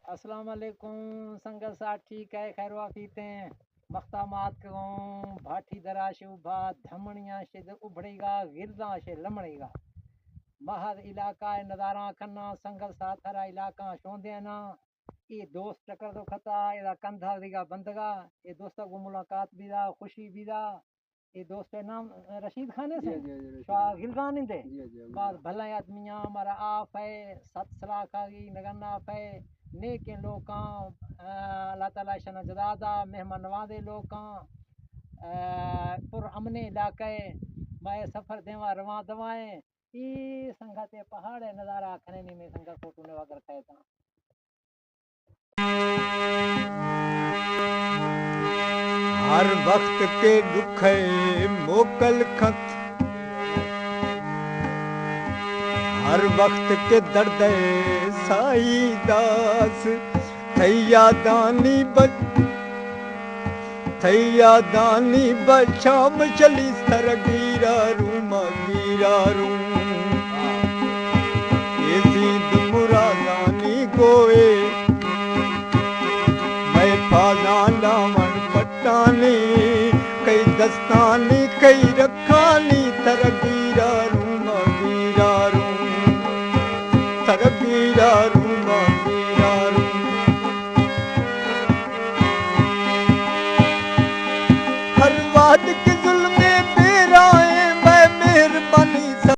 अस्सलाम वालेकुम संगत साथ ठीक है खैर वाफीते मख्तामात को भाटी दराश उभा धमनिया से उभड़ेगा गिरदा से लमड़ेगा महद इलाका नज़ारा खन्ना संगत साथ हरा इलाका शोंदे ना ये दोस्त टकर तो खता एदा कंधा दिगा बंदगा ये दोस्तों को मुलाकात भी दा खुशी भी दा ये दोस्त का नाम रशीद खान है गिलगान दे बाद भला आदमियां हमारा आप है सत सलाह का नगना आप है नेक लोकां अल्लाह ताला शना जदादा मेहमान नवाजे लोकां पुर अमने इलाके मैं सफर देवा रवा दवाएं ई संगते पहाड़ है नजारा खने नहीं में संगत फोटो ने वगर खाए था हर वक्त के दुख मोकल खत हर वक्त के दर्द साई दास थैया दानी बचाम चली सर गिरा रू ये जीद मुरादानी गोए मैं फाजा लावन पट्टानी कई दस्तानी